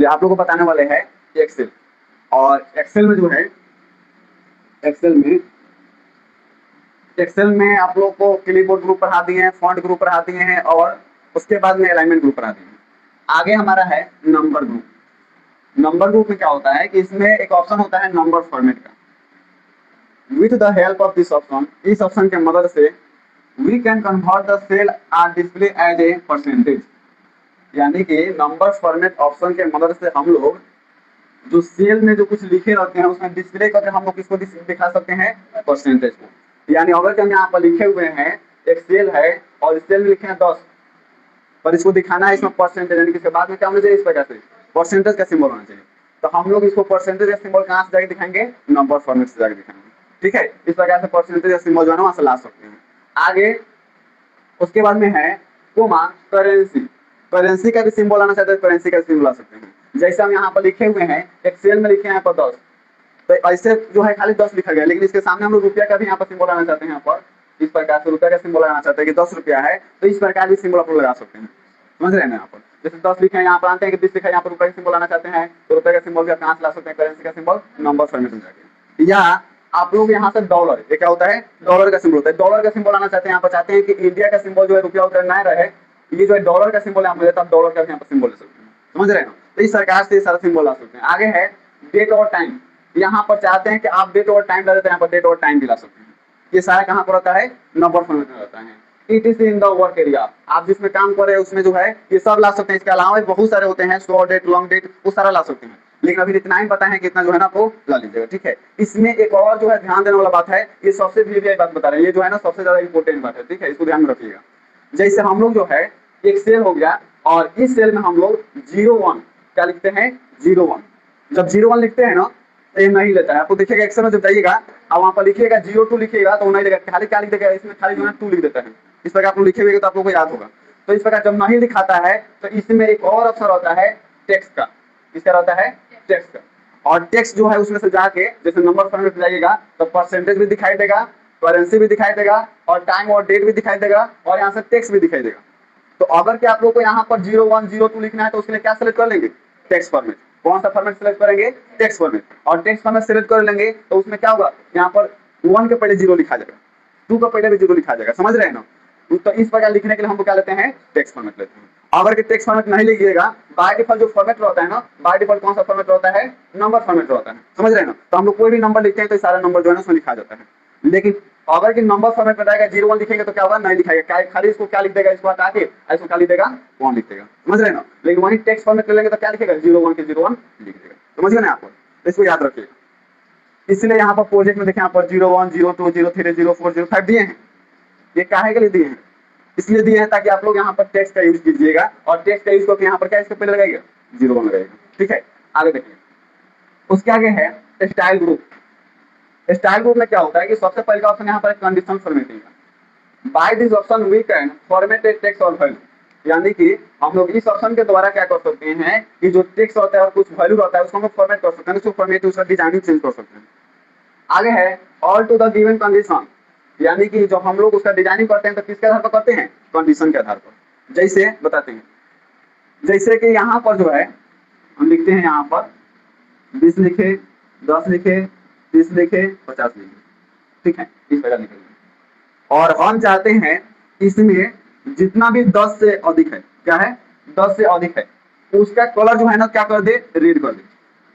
तो आप लोगों को बताने वाले हैं एक्सेल। और एक्सेल में जो है, एक्सेल में एक्सेल में आप लोग को क्लिपबोर्ड ग्रुप पढ़ा दिए हैं, फॉन्ट ग्रुप पढ़ा दिए हैं, और उसके बाद में अलाइनमेंट ग्रुप पढ़ा दिए हैं। आगे हमारा है नंबर ग्रुप। नंबर ग्रुप में क्या होता है कि इसमें एक ऑप्शन होता है नंबर फॉर्मेट का। With the help of this option, इस ऑप्शन के मदद से we can convert the cell or display as a percentage. यानी कि नंबर फॉर्मेट ऑप्शन के मदद से हम लोग जो सेल में जो कुछ लिखे रहते हैं उसमें डिस्प्ले करके हम लोग किसको दिखा सकते हैं, परसेंटेज को। यानी अगर हम यहाँ पर लिखे हुए हैं एक सेल है और इस सेल में लिखे हैं 10, पर इसको दिखाना है इसमें परसेंटेज, यानी कि इसके बाद में क्या होना चाहिए, इस प्रकार से परसेंटेज का सिंबल होना चाहिए। तो हम लोग इसको परसेंटेज का सिंबल कहाँ से जाके दिखाएंगे, नंबर फॉर्मेट से जाके दिखाएंगे। ठीक है, इस प्रकार से परसेंटेज का सिंबल जो है ना वहां से ला सकते हैं। आगे उसके बाद में है कोमा करेंसी। करेंसी का भी सिंबल आना चाहते हैं, करेंसी का सिंबल ला सकते हैं। जैसे हम यहाँ पर लिखे हुए हैं एक्सेल में लिखे हैं यहाँ पर 10, तो ऐसे जो है खाली 10 लिखा गया, लेकिन इसके सामने हम लोग रुपया का भी यहाँ पर सिंबल लाना चाहते हैं। यहाँ पर इस प्रकार से रुपया का सिंबल लगाना चाहते हैं कि 10 रुपया है, तो इस प्रकार भी सिंबल आप लोग लगा सकते हैं। समझ रहे हैं ना, यहाँ पर जैसे 10 लिखे हैं यहाँ पर आते हैं कि 20 लिखा है, यहाँ पर रुपये का सिंबल लाना चाहते हैं तो रुपये का सिंबल भी कहाँ से ला सकते हैं, करेंसी का सिंबल नंबर फॉर्मेट में जाके। या आप लोग यहाँ से डॉलर, ये क्या होता है, डॉलर का सिंबल होता है। डॉलर का सिंबल लाना चाहते हैं, यहाँ पर चाहते हैं कि इंडिया का सिंबल जो है रुपया उतर ना रहे, ये जो है डॉलर का सिंबल है, आप डॉलर का भी यहाँ पर सिंबल ले सकते हैं। समझ रहे हैं, तो इस प्रकार से सारा सिंबल ला सकते हैं। आगे है डेट और टाइम। यहाँ पर चाहते हैं कि आप डेट और टाइम ला देते हैं, यहाँ पर डेट और टाइम भी ला सकते हैं। ये सारा कहाँ पर रहता है, नंबर फॉर्मेट में रहता है। It is in the work area, आप जिसमें काम कर रहे हैं उसमें जो है ये सब ला सकते हैं। इसके अलावा बहुत सारे होते हैं, शॉर्ट डेट, लॉन्ग डेट, वो सारा ला सकते हैं, लेकिन अभी इतना ही पता है कि इतना जो है ना आपको ला लीजिएगा। ठीक है, इसमें एक और जो है ध्यान देने वाला बात है, ये सबसे भी बात बता रहे हैं, ये जो है ना सबसे ज्यादा इंपॉर्टेंट बात है। ठीक है, इसको ध्यान में रखिएगा। जैसे हम लोग जो है एक सेल हो गया और इस सेल में हम लोग 01 क्या लिखते हैं, 01। जब 01 लिखते हैं ना तो ये नहीं लेता है। आपको देखिएगा एक्सेल में जब जाइएगा और वहां पर लिखिएगा 02 लिखिएगा तो नहीं लेगा, खाली क्या लिख देगा, इसमें खाली जो है 2 लिख देता है। इस प्रकार आप लोग लिखे हुए तो आप लोगों को याद होगा। तो इस प्रकार जब नहीं लिखाता है तो इसमें एक और अक्षर होता है टेक्स्ट का। किसका रहता है, टेक्स्ट का। और टेक्स्ट जो है उसमें से जाके जैसे नंबर फॉर्मेट में जाइएगा तो परसेंटेज भी दिखाई देगा, करेंसी भी दिखाई देगा, और टाइम और डेट भी दिखाई देगा, और यहाँ से टेक्स्ट भी दिखाई देगा। तो अगर कि आप लोग को यहाँ पर 01 02 लिखना है तो उसके लिए क्या सेलेक्ट कर लेंगे, टेक्स्ट फॉर्मेट। कौन सा फॉर्मेट सेलेक्ट करेंगे, टेक्स्ट फॉर्मेट। और टेक्स्ट फॉर्मेट सेलेक्ट कर लेंगे तो उसमें क्या होगा, यहाँ पर 1 के पहले 0 लिखा जाएगा, 2 का पहले भी 0 लिखा जाएगा। समझ रहे हैं ना, तो इस प्रकार लिखने के लिए हम लोग क्या लेते हैं, टेक्स्ट फॉर्मेट लेते हैं। अगर कि टेक्स्ट फॉर्मेट नहीं लिखिएगा, बाय डिफॉल्ट जो फॉर्मेट रहता है ना, बाय डिफॉल्ट कौन सा फॉर्मेट रहता है, नंबर फॉर्मेट रहता है। समझ रहे हैं ना, तो हम लोग कोई भी नंबर लिखते हैं तो सारा नंबर जो है ना उसमें लिखा जाता है। लेकिन अगर कि नंबर फॉर्मेट में रहेगा 01 लिखेंगे तो क्या होगा, नहीं लिखाएगा, खाली इसको क्या लिख देगा, इसको हटा के इसको क्या लिख देगा, 1 लिख देगा। समझ रहे हैं ना, लेकिन वही टेक्स्ट फॉर्मेट ले लेंगे तो क्या लिखेगा, 01 के 01 लिख देगा। समझ गए ना आपको, इसको याद रखिएगा। इसलिए यहाँ पर प्रोजेक्ट में देखें, यहाँ पर 01 02 03 04 05 दिए हैं। ये काहे के लिए दिए हैं, इसलिए दिए हैं ताकि आप लोग यहाँ पर टेक्स्ट का यूज कीजिएगा, और टेक्स्ट का यूज करके यहाँ पर क्या इसके पहले लगाइएगा, 01 लगाइएगा। ठीक है, आगे देखिए। उसके आगे है स्टाइल ग्रुप। स्टाइल ग्रुप में क्या होता है कि सबसे पहले का ऑप्शन यहाँ पर कंडीशन फॉर्मेटिंग का। By this option we can format a text और वैल्यू। यानी कि हम लोग इस ऑप्शन के द्वारा क्या कर सकते हैं कि जो टेक्स्ट होता है और कुछ वैल्यू रहता है उसको हम फॉर्मेट कर सकते हैं, उसको फॉर्मेट उसका डिजाइनिंग चेंज कर सकते हैं। आगे है all to the given condition. यानी कि जो हम लोग उसका डिजाइनिंग करते हैं तो किसके आधार पर करते हैं, कंडीशन के आधार पर। जैसे बताते हैं, जैसे कि यहाँ पर जो है हम लिखते हैं, यहाँ पर 20 लिखे, 10 लिखे, 30 लिखे, 50 लिखे। ठीक है, इस प्रकार लिखेंगे। और हम चाहते हैं इसमें जितना भी 10 से अधिक है, क्या है, 10 से अधिक है, उसका कलर जो है ना क्या कर दे, रेड कर दे,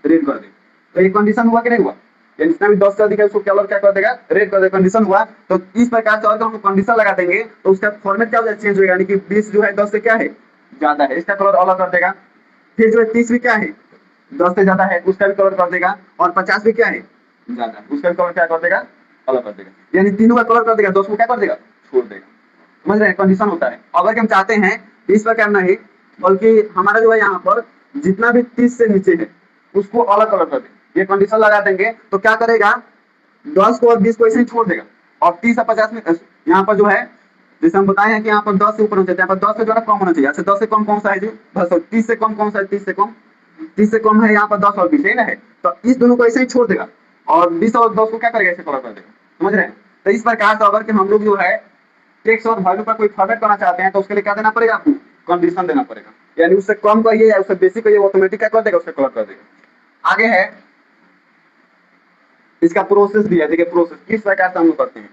रेड कर दे। तो ये कंडीशन हुआ कि नहीं हुआ, जितना भी 10 से अधिक है उसको कलर क्या कर देगा, रेड कर देगा, कंडीशन हुआ। तो इस प्रकार से अगर हम कंडीशन लगा देंगे तो उसका फॉर्मेट क्या हो जाएगा, चेंज होगा। यानी कि 20 जो है 10 से क्या है, ज्यादा है, इसका कलर अलग कर देगा। फिर जो है 30 भी क्या है, 10 से ज्यादा है, उसका भी कलर कर देगा। और 50 भी क्या है, ज्यादा है, उसका भी कलर क्या कर देगा, अलग कर देगा। यानी तीनों का कलर कर देगा, 10 को क्या कर देगा, छोड़ देगा। समझ रहे हैं, कंडीशन होता है। अगर हम चाहते हैं इस प्रकार नहीं, बल्कि हमारा जो है यहाँ पर जितना भी 30 से नीचे है उसको अलग कलर कर देंगे, ये कंडीशन लगा देंगे तो क्या करेगा, 10 को और 20 को ऐसे ही छोड़ देगा। और 30 और 50 में यहाँ पर जो है जैसे हम बताए हैं कि यहाँ पर 10 से ऊपर होना चाहिए, यहाँ पर 10 से जो है कम होना चाहिए। अच्छा 10 से कम कौन सा है जी, बस 30 से कम कौन सा है, 30 से कम, 30 से कम है यहाँ पर 10 और 20 है ना, है तो इस दोनों को ऐसे ही छोड़ देगा और 20 और 10 को क्या करेगा, ऐसे कलर कर देगा। समझ रहे हैं, तो इस प्रकार से अगर कि हम लोग जो है टेक्स्ट और वैल्यू पर कोई फॉर्मेट करना चाहते हैं तो उसके लिए क्या देना पड़ेगा आपको, कंडीशन देना पड़ेगा, यानी उससे कम कहिए या उससे बेसी कहिए, ऑटोमेटिक क्या कर देगा, उससे कलर कर देगा। आगे है इसका प्रोसेस दिया, देखिए प्रोसेस किस प्रकार से हम लोग करते हैं।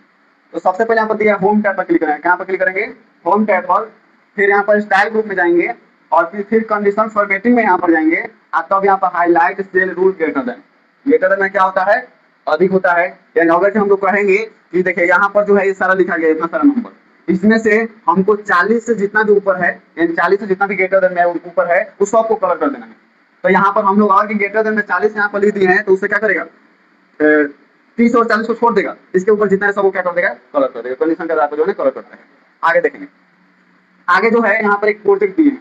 तो सबसे पहले यहाँ पर दिया होम टैब पर क्लिक करेंगे, कहाँ पर क्लिक करेंगे, होम टैब पर, फिर यहाँ पर स्टाइल ग्रुप में जाएंगे और फिर कंडीशन फॉर्मेटिंग में यहाँ पर जाएंगे। तब यहाँ पर highlight cell rule greater than में क्या होता है, अधिक होता है। यानी अगर हम लोग कहेंगे कि देखिए यहाँ पर जो है ये सारा लिखा गया, इतना सारा नंबर, इसमें से हमको 40 से जितना भी ऊपर है, यानी 40 से जितना भी ग्रेटर देन में ऊपर है उस सबको कलर कर देना है। तो यहाँ पर हम लोग अगर ग्रेटर देन में 40 यहाँ पर लिख दिए हैं तो उससे क्या करेगा, 30 और 40 को छोड़ देगा, इसके ऊपर जितना है सब वो क्या कर देगा, कलर कर देगा। कंडीशन के आधार पर जो है कलर करता है। आगे देखेंगे, आगे जो है यहाँ पर एक प्रोजेक्ट दी है,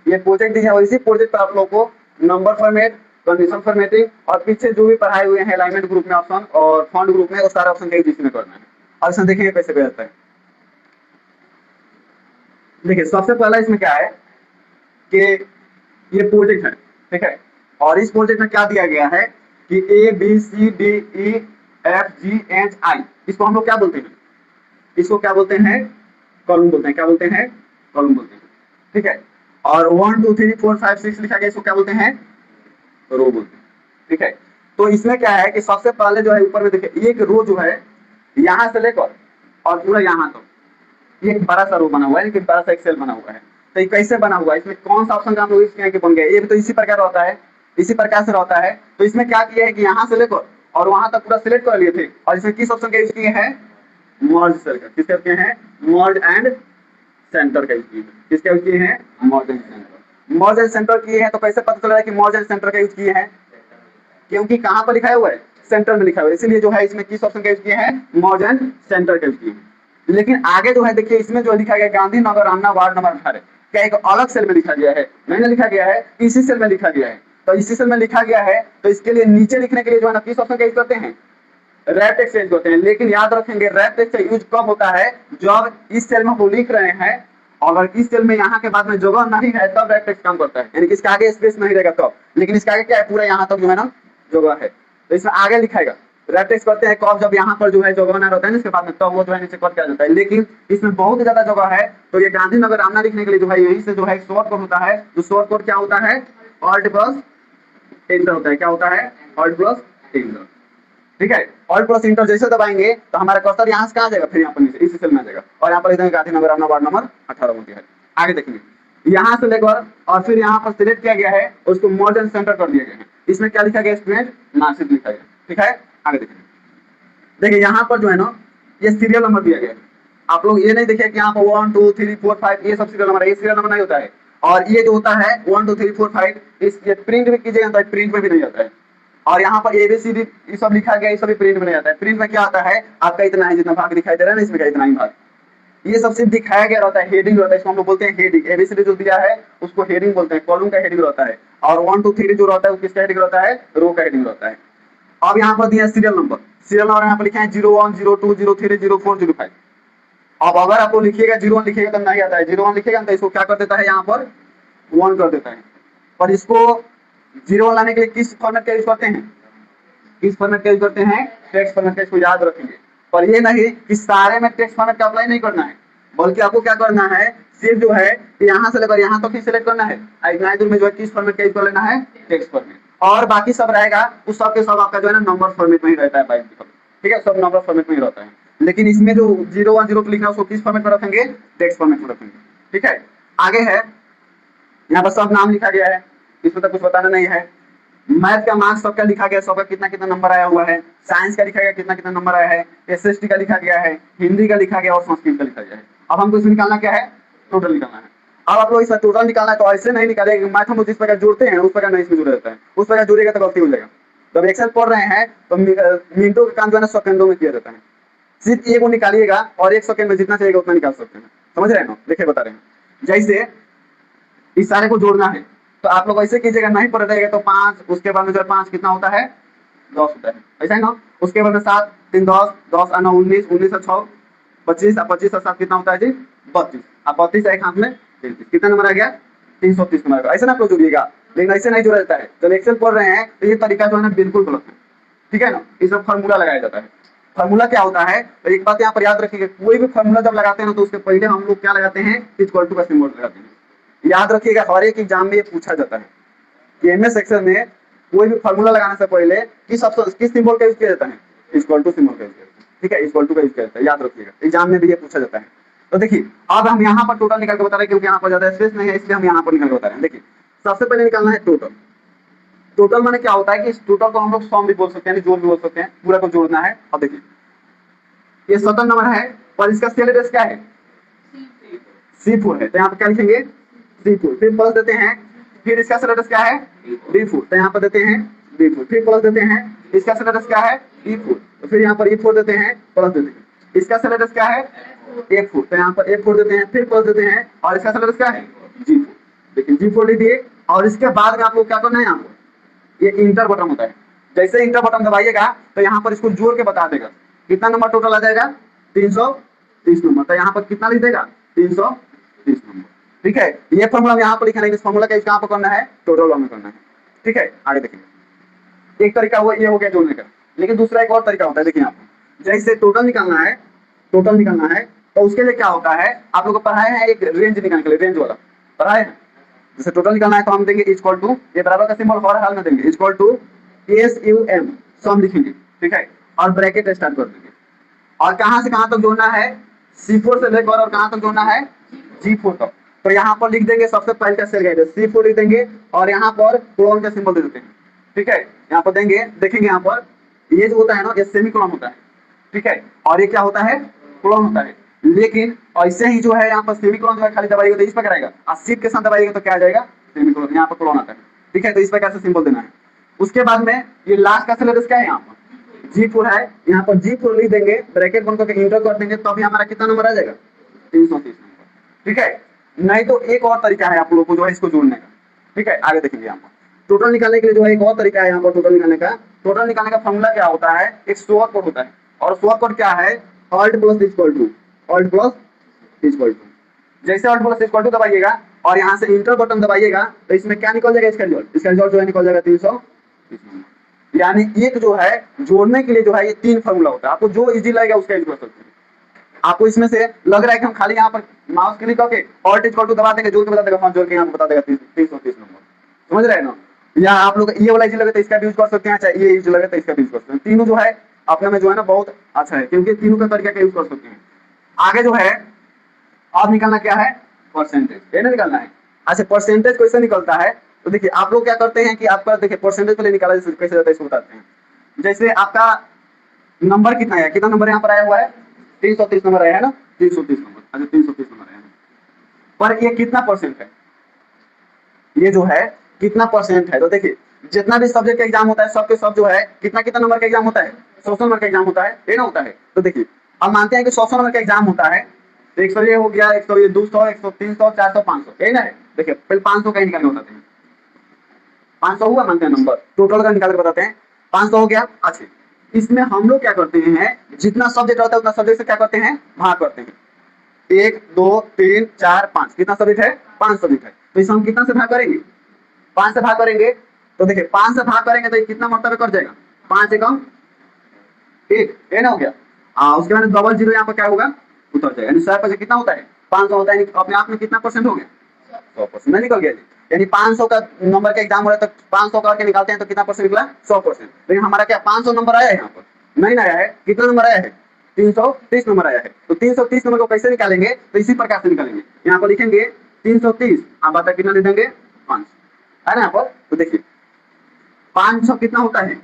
ये प्रोजेक्ट दी है और इसी प्रोजेक्ट पर आप लोग को नंबर फॉर्मेट, कंडीशन फॉर्मेटिंग और पीछे जो भी पढ़ाए हुए हैं अलाइनमेंट ग्रुप में ऑप्शन और फॉन्ट ग्रुप में, वो सारा ऑप्शन कहीं जिसमें करना है। और इसमें देखेंगे कैसे रहता है। देखिए सबसे पहला इसमें क्या है कि ये प्रोजेक्ट है, ठीक है, और इस प्रोजेक्ट में क्या दिया गया है कि A B C D E F G H I, इसको हम लोग क्या बोलते हैं, इसको क्या बोलते हैं, कॉलम बोलते हैं। क्या बोलते हैं, कॉलम बोलते हैं, ठीक है। और 1 2 3 4 5 6 लिखा गया, इसको क्या बोलते हैं, रो बोलते हैं, ठीक है। तो इसमें क्या है कि सबसे पहले जो है ऊपर में देखिए एक रो जो है यहाँ से लेकर और पूरा यहाँ तक, ये एक बड़ा सा रो बना हुआ है, एक बड़ा सा एक सेल बना हुआ है। तो ये कैसे बना हुआ है, इसमें कौन सा ऑप्शन का हम लोग यूज किए कि बन गया, ये भी तो इसी प्रकार होता है, इसी प्रकार से रहता है। तो इसमें क्या किया है कि यहाँ से लेकर और वहां तक पूरा सिलेक्ट कर लिए थे, और इसमें किस ऑप्शन का यूज किए हैं, मर्ज सेल का, किसका किए हैं, मर्ज एंड सेंटर का यूज किए हैं, किसका यूज किए हैं, मर्ज and centre. Merge and centre किए हैं, तो कैसे पता चल रहा है कि मर्ज एंड सेंटर का यूज किए हैं, क्योंकि कहाँ पर लिखा हुआ है, सेंटर में लिखा हुआ है, इसलिए जो है इसमें किस ऑप्शन का यूज किए हैं, मर्ज एंड सेंटर का यूज किए हैं। लेकिन आगे जो है देखिए इसमें जो लिखा गया गांधीनगर आमना वार्ड नंबर 18, क्या एक अलग सेल में लिखा गया है, मैंने लिखा गया है इसी सेल में लिखा गया है। तो इसी सेल में लिखा गया है, तो इसके लिए नीचे लिखने के लिए जो है ना किस ऑप्शन का यूज करते हैं, रैप टेक्स्ट यूज करते हैं। लेकिन याद रखेंगे रैप टेक्स्ट का यूज कब होता है, जब इस सेल में हम लिख रहे हैं, अगर इस सेल में यहाँ के बाद में जगह नहीं है तब रैप टेक्स्ट काम करता है, यानी कि इसके आगे स्पेस नहीं रहेगा तब। लेकिन इसके आगे क्या है, पूरा यहाँ तक जो है ना जगह है, तो इसमें आगे लिखाएगा। रैप टेक्स्ट करते हैं कब, जब यहाँ पर जो है जगह ना रहता है ना इसके बाद में, तब वो जो है नीचे कट किया जाता है। लेकिन इसमें बहुत ज्यादा जगह है, तो ये गांधीनगर आमना लिखने के लिए जो है यहीं से जो है शॉर्ट कोड होता है। जो शॉर्ट कोड क्या होता है, ऑल्ट प्लस एंटर होता है। क्या होता है, ऑल्ट प्लस एंटर, ठीक है। ऑल्ट प्लस इंटर जैसे दबाएंगे तो हमारा कर्सर यहाँ से कहाँ जाएगा, फिर यहाँ पर नीचे इसी सेल में आ जाएगा, और यहाँ पर इधर गांधीनगर आमना वार्ड नंबर 18 होती है। आगे देखेंगे, यहाँ से लेकर और फिर यहाँ पर सिलेक्ट किया गया है, उसको मर्ज एंड सेंटर कर दिया गया है। इसमें क्या लिखा गया, स्टूडेंट नासिक लिखा गया, ठीक है। आगे देखेंगे, देखिए यहाँ पर जो है ना ये सीरियल नंबर दिया गया है। आप लोग ये नहीं देखिए कि यहाँ पर 1 2 3 4 5 ये सब सीरियल नंबर है, ये सीरियल नंबर नहीं होता है। और ये जो होता है 1 2 3 4 5 इस ये प्रिंट भी कीजिएगा तो प्रिंट में भी नहीं आता है। और यहाँ पर ABCD ये सब लिखा गया, ये सब प्रिंट में नहीं आता है। प्रिंट में क्या आता है, आपका इतना है जितना भाग दिखाई दे रहा है ना, इसमें का इतना ही भाग, ये सब सिर्फ दिखाया गया रहता है, हेडिंग रहता है, इसको हम लोग बोलते हैं हेडिंग। ABCD जो दिया है उसको हेडिंग बोलते हैं, कॉलम का हेडिंग रहता है। और 1 2 3 जो रहता है वो किसका हेडिंग रहता है, रो का हेडिंग रहता है। अब यहाँ पर दिया सीरियल नंबर, सीरियल नंबर यहाँ पर लिखा है 01 02 03 04 05। अब अगर आपको लिखिएगा 01 लिखिएगा तो नहीं आता है, 01 लिखिएगा तो इसको क्या कर देता है, यहाँ पर 1 कर देता है। पर इसको 01 लाने के लिए किस फॉर्मेट का यूज करते हैं, किस फॉर्मेट का यूज करते हैं, टेक्स्ट फॉर्मेट का, इसको याद रखेंगे। पर ये नहीं कि सारे में टेक्स्ट फॉर्मेट का अप्लाई नहीं करना है, बल्कि आपको क्या करना है, सिर्फ जो है यहाँ से लेकर यहाँ तक ही सिलेक्ट करना है। इतना दूर में जो है किस फॉर्मेट का यूज कर लेना है, टेक्स्ट फॉर्मेट, और बाकी सब रहेगा उस सब के सब आपका जो है ना नंबर फॉर्मेट में ही रहता है बाय डिफॉल्ट, ठीक है, सब नंबर फॉर्मेट में ही रहता है। लेकिन इसमें जो 01 02 लिखना है उसको किस फॉर्मेट में रखेंगे, टेक्स्ट फॉर्मेट में रखेंगे, ठीक है। आगे है यहाँ पर सब नाम लिखा गया है, इसमें तो कुछ बताना नहीं है। मैथ का मार्क्स सबका लिखा गया, सबका कितना कितना नंबर आया हुआ है। साइंस का लिखा गया कितना कितना नंबर आया है। SST का लिखा गया है, हिंदी का लिखा गया और संस्कृत का लिखा गया है। अब हमको इसमें निकालना क्या है, टोटल निकालना है। अब आप लोग इसमें टोटल निकालना है तो ऐसे नहीं निकालेगा, मैथ हम लोग जिस प्रकार जोड़ते हैं उस प्रकार नहीं इसमें जुड़ा रहता है, उस प्रकार जुड़ेगा तो गलती हो जाएगा। जब एक्सेल पढ़ रहे हैं तो मिनटों का काम जो है ना सेकंडों में किया जाता है। सिर्फ एक को निकालिएगा और 1 सेकंड में जितना चाहिए उतना निकाल सकते हैं, समझ रहे हैं ना। देखिए बता रहे हैं, जैसे इस सारे को जोड़ना है तो आप लोग ऐसे कीजिएगा, नहीं पढ़ रहेगा तो 5, उसके बाद में जो 5 कितना होता है, 10 होता है, ऐसा है ना। उसके बाद में 7 3 10 10 9 19 19 और 6 25 और 25 और 7 कितना होता है जी, 32। अब 32 एक हाथ में 33, कितना नंबर आ गया, 330 नंबर का। ऐसे ना आप लोग जोड़िएगा, लेकिन ऐसे नहीं जोड़ा जाता है। जब एक्सेल पढ़ रहे हैं तो ये तरीका जो है ना बिल्कुल गलत है, ठीक है ना। इसमें फार्मूला लगाया जाता है। फार्मूला क्या होता है, तो एक बात यहाँ पर याद रखिएगा, कोई भी फार्मूला जब लगाते हैं ना तो उसके पहले हम लोग क्या लगाते हैं, इक्वल टू का सिंबल लगाते हैं। याद रखिएगा हर एक एग्जाम में ये पूछा जाता है कि एमएस सेक्शन में कोई भी फार्मूला लगाने से पहले किस सिंबल का यूज किया जाता है, इक्वल टू सिंबल का यूज किया जाता है। ठीक है, इक्वल टू का यूज किया जाता है, याद रखिएगा एग्जाम में भी ये पूछा जाता है। तो देखिए अब हम यहाँ पर टोटल निकाल के बता रहे हैं क्योंकि यहाँ पर ज्यादा स्पेस नहीं है इसलिए हम यहाँ पर निकाल के बता रहे हैं। देखिए सबसे पहले निकालना है टोटल। टोटल माने क्या होता है कि इस टोटल को हम लोग सम भी बोल सकते हैं, जोड़ भी बोल सकते हैं, पूरा को जोड़ना है। अब देखिए ये सतन नंबर है और इसका सेल एड्रेस क्या है, C4 है, तो यहाँ पर क्या लिखेंगे C4, फिर प्लस देते हैं, फिर इसका सेल एड्रेस क्या है D4, तो यहाँ पर देते हैं D4, फिर प्लस देते हैं, इसका सेल एड्रेस क्या है E4, तो फिर यहाँ पर E4 देते हैं, प्लस देते हैं, इसका सेल एड्रेस क्या है F4, तो यहाँ पर F4 देते हैं, फिर प्लस देते हैं, और इसका सेल एड्रेस क्या है G4। देखिए G4 ले दिए और इसके बाद में आप लोग क्या करना है, यहाँ पर ये इंटर बटन होता है, जैसे इंटर बटन दबाइएगा तो यहाँ पर इसको जोड़ के बता देगा कितना नंबर टोटल आ जाएगा 330 नंबर, तो यहाँ पर कितना लिख देगा 330 नंबर। ठीक है, ये फॉर्मूला हम यहाँ पर लिखना है, इस फॉर्मूला का यहाँ पर करना है टोटल में करना है। ठीक है, आगे देखिए एक तरीका वो ये हो गया जोड़ने का, लेकिन दूसरा एक और तरीका होता है। देखिए यहाँ पर जैसे टोटल निकालना है, टोटल निकालना है तो उसके लिए क्या होता है, आप लोग को पढ़ाए हैं एक रेंज निकालने के लिए, रेंज वाला पढ़ाए हैं। जैसे टोटल निकालना है तो हम देंगे इक्वल टू, ये बराबर का सिंबल हर हाल में देंगे, इक्वल टू SUM सम लिखेंगे। ठीक है, और ब्रैकेट स्टार्ट कर देंगे, और कहां से कहां तक जोड़ना है C4 से लेकर और कहां तक जोड़ना है G4 तक। तो यहाँ पर लिख देंगे सबसे पहले का सेल गाइड C4 लिख देंगे और यहाँ पर कोलन का सिंबल दे देते हैं। ठीक है, यहाँ पर देंगे, देखेंगे यहाँ पर ये जो होता है ना ये सेमी कोलन होता है। ठीक है, और ये क्या होता है कोलन होता है, लेकिन ऐसे ही जो है यहाँ पर सेमी कोलन जो है खाली दबाइएगा तो इस प्रकार आएगा, और शिफ्ट के साथ दबाइएगा तो क्या आ जाएगा सेमी कोलन, यहाँ पर कोलन आता है। ठीक है, तो इस प्रकार से सिंबल देना है। उसके बाद में ये लास्ट का सेल क्या है, यहाँ पर G4 है, यहाँ पर G4 लिख देंगे, ब्रैकेट बंद करके इंटर कर देंगे, तो अभी हमारा कितना नंबर आ जाएगा 330 नंबर। ठीक है, नहीं तो एक और तरीका है आप लोगों को जो है इसको जोड़ने का। ठीक है, आगे देखेंगे यहाँ पर टोटल निकालने के लिए जो है एक और तरीका है यहाँ पर टोटल निकालने का। टोटल निकालने का फॉर्मूला क्या होता है, एक शॉर्ट कोड होता है, और शॉर्ट कोड क्या है alt plus equal to, alt plus equal to. जैसे ऑल्ट प्लस इक्वल टू दबाइएगा और यहाँ से इंटर बटन दबाइएगा तो इसमें क्या निकल जाएगा, इसका रिजल्ट जो है निकल जाएगा 330 नंबर। यानी एक जो है जोड़ने के लिए जो है ये 3 फॉर्मूला होता है, आपको जो इजी लगेगा उसका यूज कर सकते हैं। आपको इसमें से लग रहा है कि हम खाली यहाँ पर माउस क्लिक करके ऑल्ट इक्वल टू दबा देंगे, जोड़ के बता देगा, हाँ जोड़ के यहाँ बता देगा 330 नंबर, समझ रहे हैं ना। या आप लोग ये वाला इजी लगे तो इसका भी यूज कर सकते हैं, चाहे ये इजी लगे तो इसका भी यूज कर सकते हैं। तीनों जो है अपने में जो है ना बहुत अच्छा है, क्योंकि तीनों का तरीका का यूज कर सकते हैं। आगे जो है अब निकालना क्या है परसेंटेज, ये ना निकालना है। अच्छा परसेंटेज कैसे निकलता है, तो देखिए आप लोग क्या करते हैं कि आपका देखिए परसेंटेज पहले निकाला कैसे जाता है इसको बताते हैं। जैसे आपका नंबर कितना है, कितना नंबर यहाँ पर आया हुआ है 330 नंबर आया है ना, 330 नंबर। अच्छा 330 नंबर आया है, पर ये कितना परसेंट है, ये जो है कितना परसेंट है। तो देखिए जितना भी सब्जेक्ट का एग्जाम होता है सबके सब जो है कितना कितना नंबर का एग्जाम होता है 100 नंबर का एग्जाम होता है, ये ना होता है। तो देखिए अब मानते हैं कि 100 नंबर का एग्जाम होता है, तो 100 ये हो गया, 100 ये 200, 100 300 400 500, यही ना है। देखिए पहले 500 का ही निकाल के बताते हैं, 500 हुआ मानते हैं नंबर, टोटल का निकाल के बताते हैं 500 हो गया। अच्छा इसमें हम लोग क्या करते हैं, जितना सब्जेक्ट रहता है उतना सब्जेक्ट से क्या करते हैं भाग करते हैं, 1 2 3 4 5, कितना सब्जेक्ट है 5 सब्जेक्ट है, तो इसे हम कितना से भाग करेंगे 5 से भाग करेंगे। तो देखिए 5 से भाग करेंगे तो ये कितना मतलब कर जाएगा 5 एकम 1, ये ना हो गया। उसके बाद डबल जीरो यहाँ पर क्या होगा उतर जाएगा, यानी 100 कितना होता है 500 होता है, अपने आप में कितना परसेंट हो गया 100% नहीं निकल गया जी। यानी 500 का नंबर का एग्जाम हो रहा है तो 500 करके निकालते हैं तो कितना परसेंट निकला 100%। लेकिन हमारा क्या 500 नंबर आया है, यहाँ पर नहीं आया है, कितना नंबर आया है 330 नंबर आया है। तो 330 नंबर को कैसे निकालेंगे, तो इसी प्रकार से निकालेंगे। यहाँ पर लिखेंगे 330, आप बता कितना ले देंगे 5 है ना यहाँ पर। तो देखिए 500 कितना होता है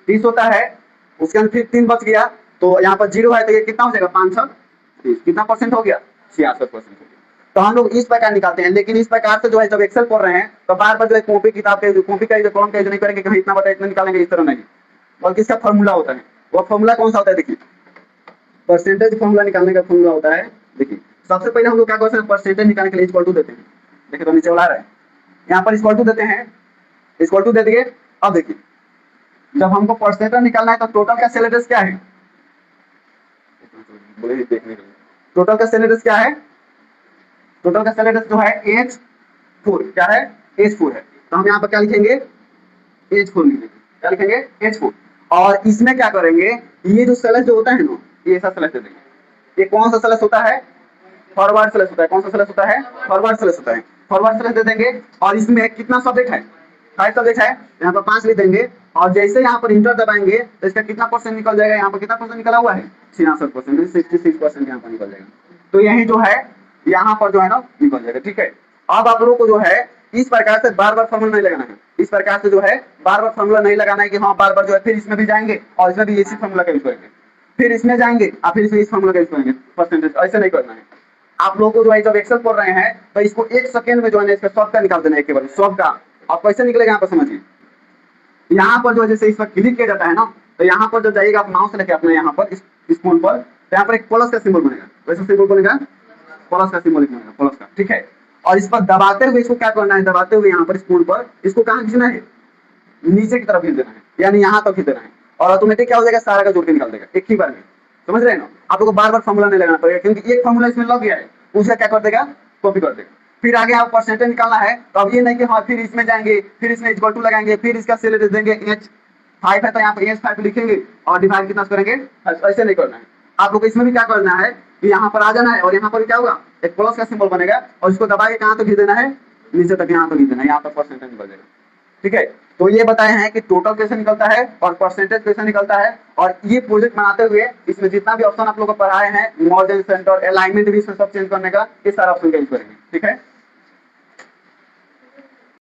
30 होता है, उसके अंदर फिर 3 बच गया तो यहाँ पर 0 है तो ये कितना हो जाएगा 530, कितना परसेंट हो गया 66% हो गया। तो हम लोग इस प्रकार निकालते हैं, लेकिन इस प्रकार से जो है जब एक्सेल पढ़ रहे हैं तो बार बार जो है कॉपी किताब के कॉपी का कॉलम का नहीं करेंगे कि इतना बता इतना निकालेंगे, इस तरह नहीं, बल्कि इसका फॉर्मूला होता है। वो फॉर्मूला कौन सा होता है, देखिए परसेंटेज फॉर्मूला निकालने का फॉर्मूला होता है। देखिए सबसे पहले हम लोग क्या करते हैं परसेंटेज निकालने के लिए इक्वल टू देते हैं। देखिए तो नीचे वाला रहा है, यहाँ पर इक्वल टू देते हैं, इक्वल टू दे दिए। अब देखिए जब हमको परसेंटेज निकालना है तो टोटल का सेल एड्रेस क्या है, टोटल का सेल एड्रेस क्या है, टोटल का सेल एड्रेस जो है H4 क्या है H4 है। तो हम यहाँ पर क्या लिखेंगे H4 लिखेंगे, क्या लिखेंगे H4। और इसमें क्या करेंगे, ये जो स्लैश जो होता है ना ये ऐसा स्लैश दे देंगे। ये कौन सा स्लैश होता है फॉरवर्ड स्लैश होता है, कौन सा स्लैश होता है फॉरवर्ड स्लैश होता है। फॉरवर्ड स्लैश दे देंगे और इसमें कितना सब्जेक्ट है, 5 सब्जेक्ट है, यहाँ पर 5 लिख देंगे और जैसे यहाँ पर इंटर दबाएंगे तो इसका कितना परसेंट निकल जाएगा, यहाँ पर कितना परसेंट निकला हुआ है 66%, 66% यहाँ पर निकल जाएगा। तो यही जो है यहाँ पर जो है ना निकल जाएगा। ठीक है, अब आप लोगों को जो है इस प्रकार से बार बार फॉर्मूला नहीं लगाना है, इस प्रकार से जो है बार बार फॉर्मूला नहीं लगाना है कि हाँ बार बार जो है फिर इसमें भी जाएंगे और इसमें भी इसी फॉर्मूला का यूज करेंगे, फिर इसमें जाएंगे और फिर इसमें इस फॉर्मूला का यूज करेंगे परसेंटेज, ऐसे नहीं करना है। आप लोगों को जो है जब एक्सेल पढ़ रहे हैं तो इसको 1 सेकंड में जो है इसका सब का निकाल देना है, एक बार सब का। अब कैसे निकलेगा यहाँ पर समझिए, यहाँ पर जो जैसे इस पर क्लिक किया जाता है ना, तो यहाँ पर जब जाइएगा आप माउस लेके अपने यहाँ पर इस फोन पर, तो यहाँ पर एक प्लस का सिंबल बनेगा, वैसे सिंबल बनेगा प्लस का सिंबल बनेगा, प्लस का। ठीक है, और इस पर दबाते हुए इसको क्या करना है, दबाते हुए यहाँ पर इस फोन पर इसको कहाँ खींचना है, नीचे की तरफ खींच देना है, यानी यहाँ तक खींच देना है और ऑटोमेटिक क्या हो जाएगा, सारा का जोड़ के निकाल देगा एक ही बार में। समझ रहे हैं ना, आप लोग को बार बार फॉर्मूला नहीं लगाना पड़ेगा क्योंकि एक फॉर्मूला इसमें लग गया है, उसका क्या कर देगा, कॉपी कर देगा। फिर आगे आप परसेंटेज निकालना है तो अब ये नहीं कि हाँ फिर इसमें जाएंगे, फिर इसमें इक्वल टू लगाएंगे, फिर इसका सेल दे देंगे H5 है तो यहाँ पर H5 लिखेंगे और डिवाइड कितना करेंगे, ऐसे नहीं करना है। आप लोग को इसमें भी क्या करना है कि यहाँ पर आ जाना है और यहाँ पर क्या होगा, एक प्लस का सिंबल बनेगा और इसको दबा के कहाँ तक खींच देना है, नीचे तक, यहाँ तक खींच देना है, यहाँ पर परसेंटेज निकल जाएगा। ठीक है, तो ये बताए हैं कि टोटल कैसे निकलता है और परसेंटेज कैसे निकलता है, और ये प्रोजेक्ट बनाते हुए इसमें जितना भी ऑप्शन आप लोग को पढ़ाए हैं, मर्ज एंड सेंटर, अलाइनमेंट भी इसमें सब चेंज करने का, ये सारा ऑप्शन का यूज करेंगे। ठीक है।